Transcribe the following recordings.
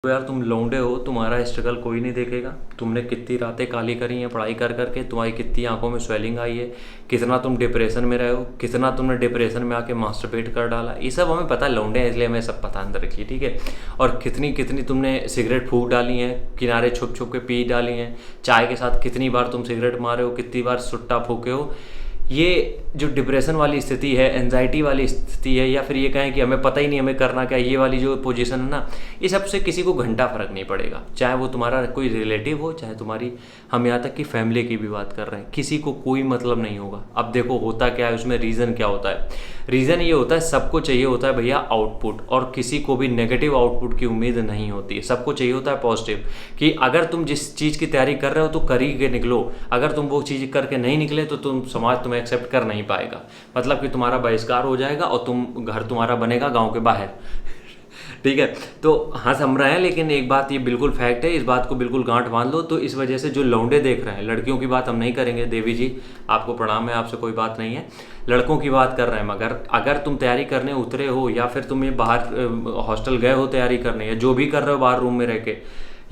तो यार तुम लौंडे हो, तुम्हारा स्ट्रगल कोई नहीं देखेगा। तुमने कितनी रातें काली करी हैं पढ़ाई कर करके, तुम्हारी कितनी आंखों में स्वेलिंग आई है, कितना तुम डिप्रेशन में रहे हो, कितना तुमने डिप्रेशन में आके मास्टरबेट कर डाला। ये सब हमें पता है, लौंडे हैं इसलिए हमें सब पता अंदर रखिए, ठीक है। और कितनी कितनी तुमने सिगरेट फूक डाली हैं, किनारे छुप छुप के पी डाली हैं, चाय के साथ कितनी बार तुम सिगरेट मारे हो, कितनी बार सुट्टा फूके हो। ये जो डिप्रेशन वाली स्थिति है, एनजाइटी वाली स्थिति है, या फिर ये कहें कि हमें पता ही नहीं हमें करना क्या, ये वाली जो पोजीशन है ना, इस सबसे किसी को घंटा फर्क नहीं पड़ेगा। चाहे वो तुम्हारा कोई रिलेटिव हो, चाहे तुम्हारी, हम यहाँ तक कि फैमिली की भी बात कर रहे हैं, किसी को कोई मतलब नहीं होगा। अब देखो होता क्या है उसमें, रीज़न क्या होता है। रीज़न ये होता है, सबको चाहिए होता है भैया आउटपुट, और किसी को भी नेगेटिव आउटपुट की उम्मीद नहीं होती है। सबको चाहिए होता है पॉजिटिव, कि अगर तुम जिस चीज़ की तैयारी कर रहे हो तो कर ही के निकलो। अगर तुम वो चीज़ करके नहीं निकले तो समाज तुम्हें एक्सेप्ट कर नहीं पाएगा, मतलब कि तुम्हारा बहिष्कार हो जाएगा और घर तुम्हारा बनेगा गांव के बाहर। ठीक है, तो हंस हम रहे हैं, लेकिन एक बात ये बिल्कुल फैक्ट है, इस बात को बिल्कुल गांठ बांध लो। तो इस वजह से जो लौंडे देख रहे हैं, लड़कियों की बात हम नहीं करेंगे, देवी जी आपको प्रणाम है, आपसे कोई बात नहीं है, लड़कों की बात कर रहे हैं। मगर अगर तुम तैयारी करने उतरे हो, या फिर तुम ये बाहर हॉस्टल गए हो तैयारी करने, या जो भी कर रहे हो बाहर रूम में रह के,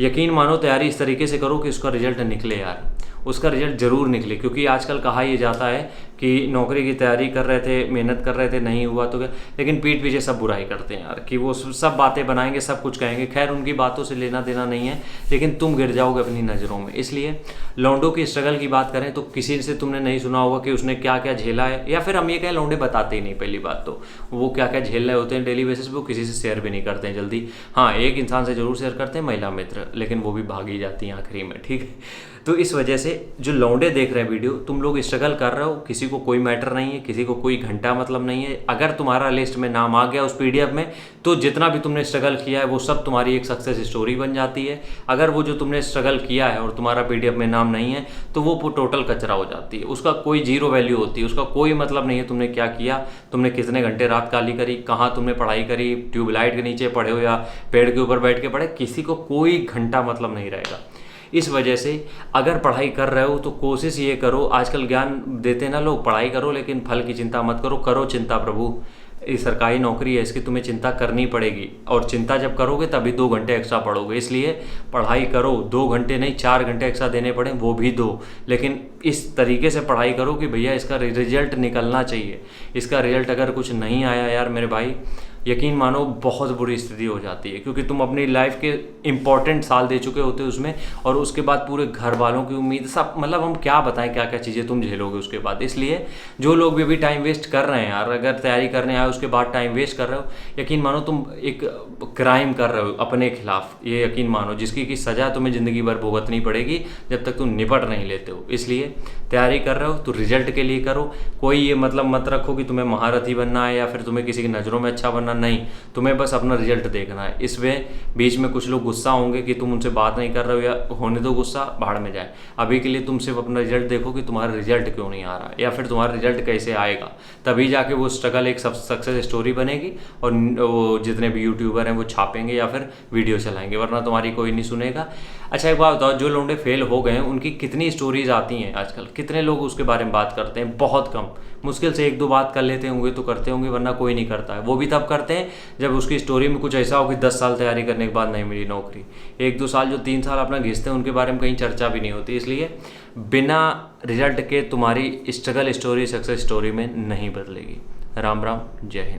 यकीन मानो तैयारी इस तरीके से करो कि उसका रिजल्ट निकले यार, उसका रिजल्ट ज़रूर निकले। क्योंकि आजकल कहा यह जाता है कि नौकरी की तैयारी कर रहे थे, मेहनत कर रहे थे, नहीं हुआ तो क्या, लेकिन पीठ पीछे सब बुराई करते हैं यार, कि वो सब बातें बनाएंगे, सब कुछ कहेंगे। खैर उनकी बातों से लेना देना नहीं है, लेकिन तुम गिर जाओगे अपनी नज़रों में। इसलिए लौंडों की स्ट्रगल की बात करें तो किसी से तुमने नहीं सुना होगा कि उसने क्या क्या झेला है, या फिर हम ये कहें लौंडे बताते ही नहीं। पहली बात तो वो क्या क्या झेल रहे होते हैं डेली बेसिस पे, वो किसी से शेयर भी नहीं करते हैं जल्दी। हाँ, एक इंसान से ज़रूर शेयर करते हैं, महिला मित्र, लेकिन वो भी भागी जाती हैं आखिरी में, ठीक है। तो इस वजह से जो लौंडे देख रहे हैं वीडियो, तुम लोग स्ट्रगल कर रहे हो, किसी को कोई मैटर नहीं है, किसी को कोई घंटा मतलब नहीं है। अगर तुम्हारा लिस्ट में नाम आ गया उस पीडीएफ में, तो जितना भी तुमने स्ट्रगल किया है वो सब तुम्हारी एक सक्सेस स्टोरी बन जाती है। अगर वो जो तुमने स्ट्रगल किया है और तुम्हारा पीडीएफ में नाम नहीं है, तो वो टोटल कचरा हो जाती है, उसका कोई जीरो वैल्यू होती है, उसका कोई मतलब नहीं है तुमने क्या किया, तुमने कितने घंटे रात काली करी, कहाँ तुमने पढ़ाई करी, ट्यूबलाइट के नीचे पढ़े हो या पेड़ के ऊपर बैठ के पढ़े, किसी को कोई घंटा मतलब नहीं रहेगा। इस वजह से अगर पढ़ाई कर रहे हो तो कोशिश ये करो, आजकल ज्ञान देते हैं ना लोग, पढ़ाई करो लेकिन फल की चिंता मत करो, करो चिंता प्रभु। ये सरकारी नौकरी है, इसकी तुम्हें चिंता करनी पड़ेगी, और चिंता जब करोगे तभी 2 घंटे एक्स्ट्रा पढ़ोगे। इसलिए पढ़ाई करो, 2 घंटे नहीं 4 घंटे एक्स्ट्रा देने पड़े वो भी दो, लेकिन इस तरीके से पढ़ाई करो कि भैया इसका रिजल्ट निकलना चाहिए। इसका रिजल्ट अगर कुछ नहीं आया यार मेरे भाई, यकीन मानो बहुत बुरी स्थिति हो जाती है, क्योंकि तुम अपनी लाइफ के इंपॉर्टेंट साल दे चुके होते हो उसमें, और उसके बाद पूरे घर वालों की उम्मीद, सब मतलब हम क्या बताएं क्या क्या चीज़ें तुम झेलोगे उसके बाद। इसलिए जो लोग भी अभी टाइम वेस्ट कर रहे हैं यार, अगर तैयारी करने आए उसके बाद टाइम वेस्ट कर रहे हो, यकीन मानो तुम एक क्राइम कर रहे हो अपने खिलाफ, ये यकीन मानो, जिसकी की सज़ा तुम्हें ज़िंदगी भर भुगतनी पड़ेगी जब तक तुम निपट नहीं लेते हो। इसलिए तैयारी कर रहे हो तो रिजल्ट के लिए करो, कोई ये मतलब मत रखो कि तुम्हें महारथी बनना है या फिर तुम्हें किसी की नज़रों में अच्छा बनना, नहीं, तुम्हें बस अपना रिजल्ट देखना है। इसमें बीच में कुछ लोग गुस्सा होंगे कि तुम उनसे बात नहीं कर रहे हो, या होने दो गुस्सा, भाड़ में जाए। अभी के लिए तुम सिर्फ अपना रिजल्ट देखो कि तुम्हारा रिजल्ट क्यों नहीं आ रहा, या फिर तुम्हारा रिजल्ट कैसे आएगा, तभी जाके वो स्ट्रगल एक सक्सेस स्टोरी बनेगी, और वो जितने भी यूट्यूबर हैं वो छापेंगे या फिर वीडियो चलाएंगे, वरना तुम्हारी कोई नहीं सुनेगा। अच्छा एक बात बताओ, जो लौंडे फेल हो गए हैं उनकी कितनी स्टोरीज आती हैं आजकल, कितने लोग उसके बारे में बात करते हैं? बहुत कम, मुश्किल से 1-2 बात कर लेते होंगे तो करते होंगे, वरना कोई नहीं करता है। वो भी तब करते हैं जब उसकी स्टोरी में कुछ ऐसा हो कि 10 साल तैयारी करने के बाद नहीं मिली नौकरी। 1-2 साल जो 3 साल अपना घिसते हैं उनके बारे में कहीं चर्चा भी नहीं होती। इसलिए बिना रिजल्ट के तुम्हारी स्ट्रगल स्टोरी सक्सेस स्टोरी में नहीं बदलेगी। राम राम, जय हिंद।